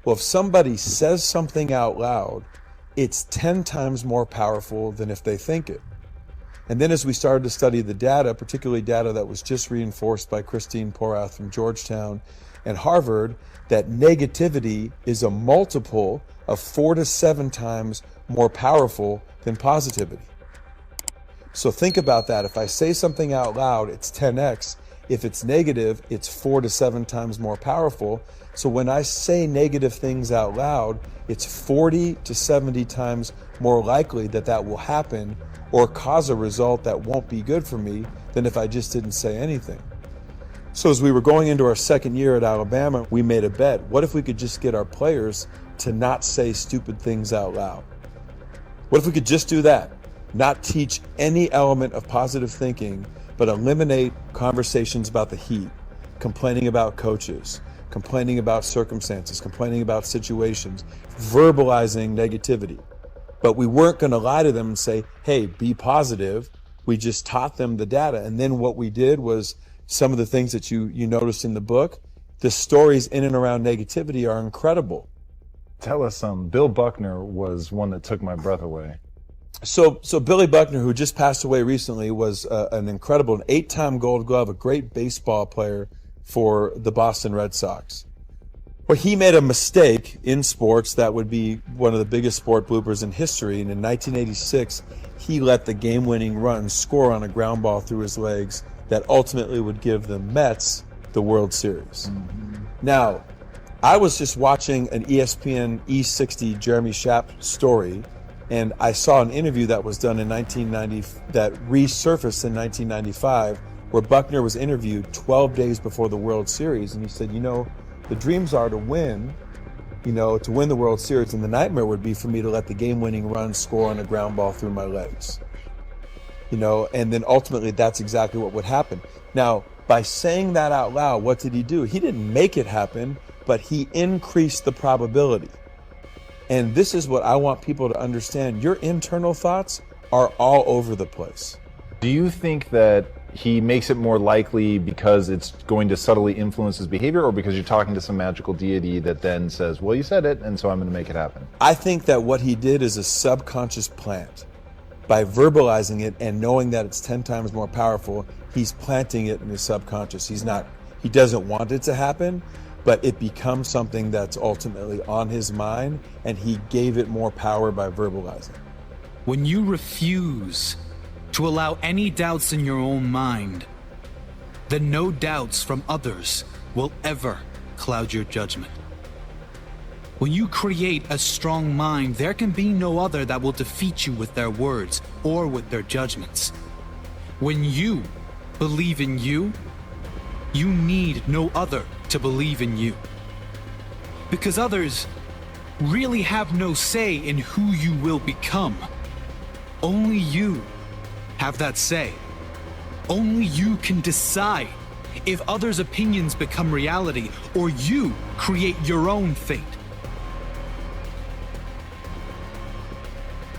Well, if somebody says something out loud, it's 10 times more powerful than if they think it. And then as we started to study the data, particularly data that was just reinforced by Christine Porath from Georgetown and Harvard, that negativity is a multiple of 4 to 7 times more powerful than positivity. So think about that. If I say something out loud, it's 10x. If it's negative, it's 4 to 7 times more powerful. So when I say negative things out loud, it's 40 to 70 times more likely that that will happen or cause a result that won't be good for me than if I just didn't say anything. So as we were going into our second year at Alabama, we made a bet. What if we could just get our players to not say stupid things out loud? What if we could just do that? Not teach any element of positive thinking, but eliminate conversations about the heat, complaining about coaches, complaining about circumstances, complaining about situations, verbalizing negativity. But we weren't going to lie to them and say, hey, be positive. We just taught them the data. And then what we did was some of the things that you noticed in the book, the stories in and around negativity are incredible. Tell us some. Bill Buckner was one that took my breath away. So Billy Buckner, who just passed away recently, was an 8-time Gold Glove, a great baseball player for the Boston Red Sox. Well, he made a mistake in sports that would be one of the biggest sport bloopers in history. And in 1986, he let the game-winning run score on a ground ball through his legs that ultimately would give the Mets the World Series. Mm-hmm. Now, I was just watching an ESPN E60 Jeremy Schaap story, and I saw an interview that was done in 1990 that resurfaced in 1995, where Buckner was interviewed 12 days before the World Series, and he said, the dreams are to win the World Series, and the nightmare would be for me to let the game-winning run score on a ground ball through my legs. And then ultimately that's exactly what would happen. Now, by saying that out loud, what did he do? He didn't make it happen, but he increased the probability. And this is what I want people to understand. Your internal thoughts are all over the place. Do you think that he makes it more likely because it's going to subtly influence his behavior, or because you're talking to some magical deity that then says, well, you said it, and so I'm going to make it happen? I think that what he did is a subconscious plant. By verbalizing it and knowing that it's 10 times more powerful, he's planting it in his subconscious. He doesn't want it to happen, but it becomes something that's ultimately on his mind, and he gave it more power by verbalizing. When you refuse to allow any doubts in your own mind, then no doubts from others will ever cloud your judgment. When you create a strong mind, there can be no other that will defeat you with their words or with their judgments. When you believe in you, you need no other to believe in you. Because others really have no say in who you will become. Only you have that say. Only you can decide if others' opinions become reality or you create your own fate.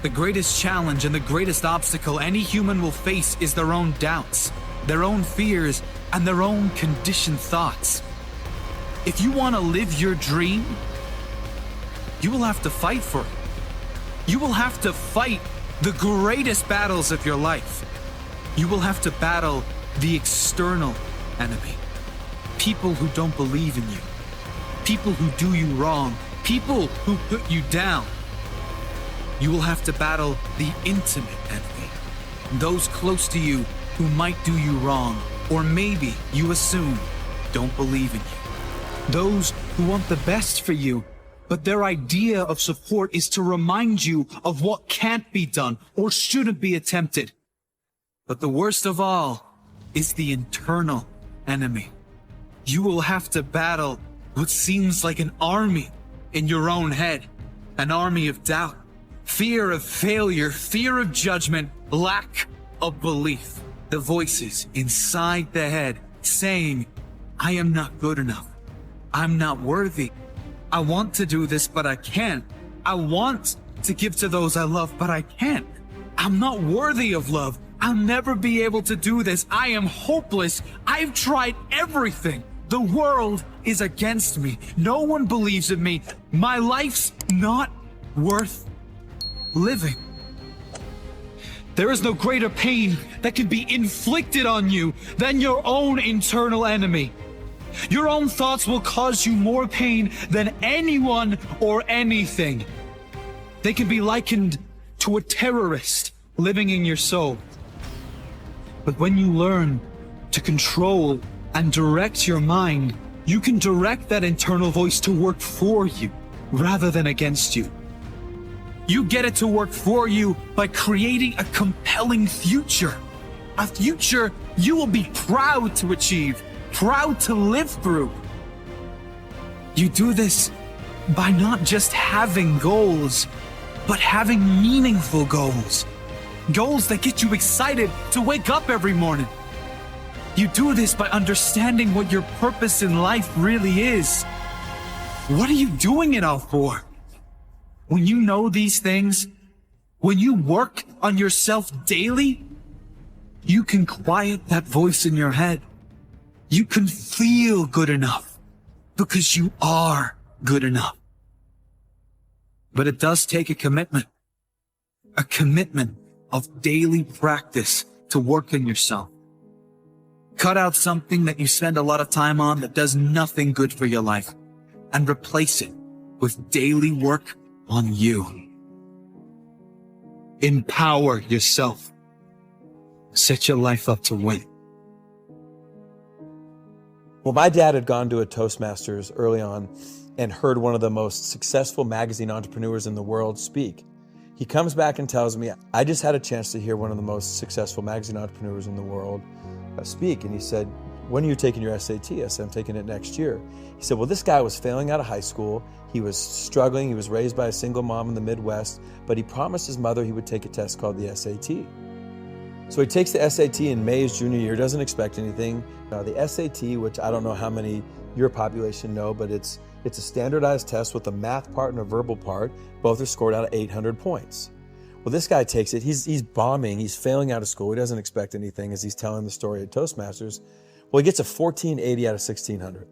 The greatest challenge and the greatest obstacle any human will face is their own doubts, their own fears, and their own conditioned thoughts. If you want to live your dream, you will have to fight for it. You will have to fight the greatest battles of your life. You will have to battle the external enemy. People who don't believe in you. People who do you wrong. People who put you down. You will have to battle the intimate enemy. Those close to you who might do you wrong, or maybe you assume don't believe in you. Those who want the best for you, but their idea of support is to remind you of what can't be done or shouldn't be attempted. But the worst of all is the internal enemy. You will have to battle what seems like an army in your own head, an army of doubt, fear of failure, fear of judgment, lack of belief. The voices inside the head saying, I am not good enough. I'm not worthy. I want to do this, but I can't. I want to give to those I love, but I can't. I'm not worthy of love. I'll never be able to do this. I am hopeless. I've tried everything. The world is against me. No one believes in me. My life's not worth living. There is no greater pain that can be inflicted on you than your own internal enemy. Your own thoughts will cause you more pain than anyone or anything. They can be likened to a terrorist living in your soul. But when you learn to control and direct your mind, you can direct that internal voice to work for you rather than against you. You get it to work for you by creating a compelling future. A future you will be proud to achieve, proud to live through. You do this by not just having goals, but having meaningful goals. Goals that get you excited to wake up every morning. You do this by understanding what your purpose in life really is. What are you doing it all for? When you know these things, when you work on yourself daily, you can quiet that voice in your head. You can feel good enough because you are good enough. But it does take a commitment of daily practice to work on yourself. Cut out something that you spend a lot of time on that does nothing good for your life and replace it with daily work on you. Empower yourself. Set your life up to win. Well, my dad had gone to a Toastmasters early on and heard one of the most successful magazine entrepreneurs in the world speak. He comes back and tells me, I just had a chance to hear one of the most successful magazine entrepreneurs in the world speak. And he said, when are you taking your SAT? I said, I'm taking it next year. He said, well, this guy was failing out of high school. He was struggling. He was raised by a single mom in the Midwest, but he promised his mother he would take a test called the SAT. So he takes the SAT in May, his junior year, doesn't expect anything. The SAT, which I don't know how many your population know, but it's a standardized test with a math part and a verbal part. Both are scored out of 800 points. Well, this guy takes it. He's bombing. He's failing out of school. He doesn't expect anything as he's telling the story at Toastmasters. Well, he gets a 1480 out of 1600.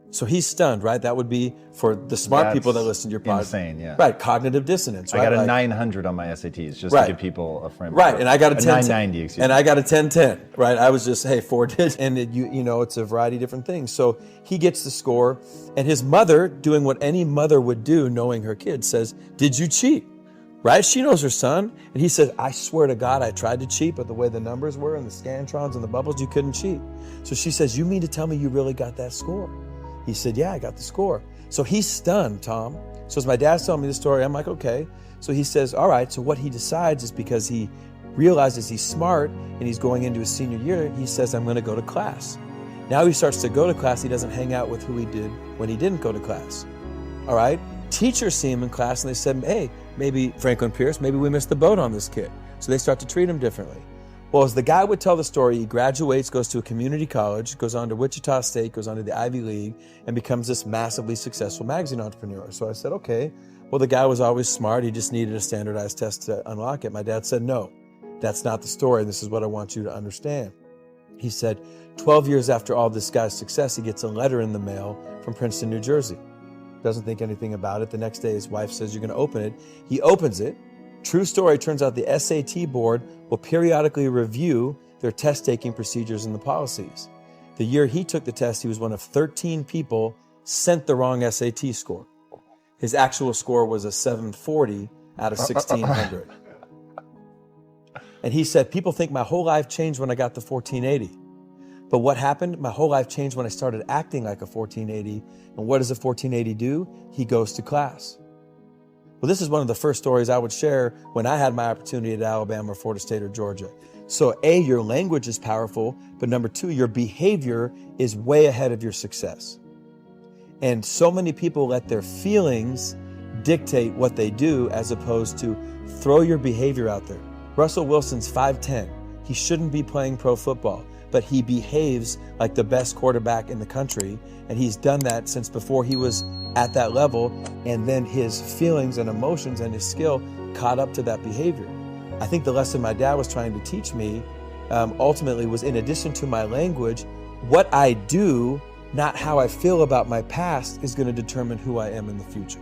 So he's stunned, right? That would be for the smart people that listen to your podcast. Insane, yeah. Right, cognitive dissonance. Right? I got a 900 on my SATs just to give people a frame. Right, and I got a 990, excuse me. And I got a 1010, right? I was just, hey, 4 digits. And it's a variety of different things. So he gets the score, and his mother, doing what any mother would do, knowing her kid, says, did you cheat? Right? She knows her son. And he says, I swear to God, I tried to cheat, but the way the numbers were and the scantrons and the bubbles, you couldn't cheat. So she says, you mean to tell me you really got that score? He said, yeah, I got the score. So he's stunned, Tom. So as my dad's telling me the story, I'm like, okay. So he says, all right. So what he decides is, because he realizes he's smart and he's going into his senior year, he says, I'm going to go to class. Now he starts to go to class. He doesn't hang out with who he did when he didn't go to class. All right. Teachers see him in class and they said, hey, maybe Franklin Pierce, maybe we missed the boat on this kid. So they start to treat him differently. Well, as the guy would tell the story, he graduates, goes to a community college, goes on to Wichita State, goes on to the Ivy League, and becomes this massively successful magazine entrepreneur. So I said, okay, well, the guy was always smart. He just needed a standardized test to unlock it. My dad said, no, that's not the story. This is what I want you to understand. He said, 12 years after all this guy's success, he gets a letter in the mail from Princeton, New Jersey. Doesn't think anything about it. The next day, his wife says, you're going to open it. He opens it. True story, turns out the SAT board will periodically review their test-taking procedures and the policies. The year he took the test, he was one of 13 people sent the wrong SAT score. His actual score was a 740 out of 1,600. And he said, people think my whole life changed when I got the 1480. But what happened? My whole life changed when I started acting like a 1480. And what does a 1480 do? He goes to class. Well, this is one of the first stories I would share when I had my opportunity at Alabama or Florida State or Georgia. So A, your language is powerful, but number two, your behavior is way ahead of your success. And so many people let their feelings dictate what they do as opposed to throw your behavior out there. Russell Wilson's 5'10". He shouldn't be playing pro football, but he behaves like the best quarterback in the country. And he's done that since before he was at that level. And then his feelings and emotions and his skill caught up to that behavior. I think the lesson my dad was trying to teach me ultimately was, in addition to my language, what I do not how I feel about my past is going to determine who I am in the future.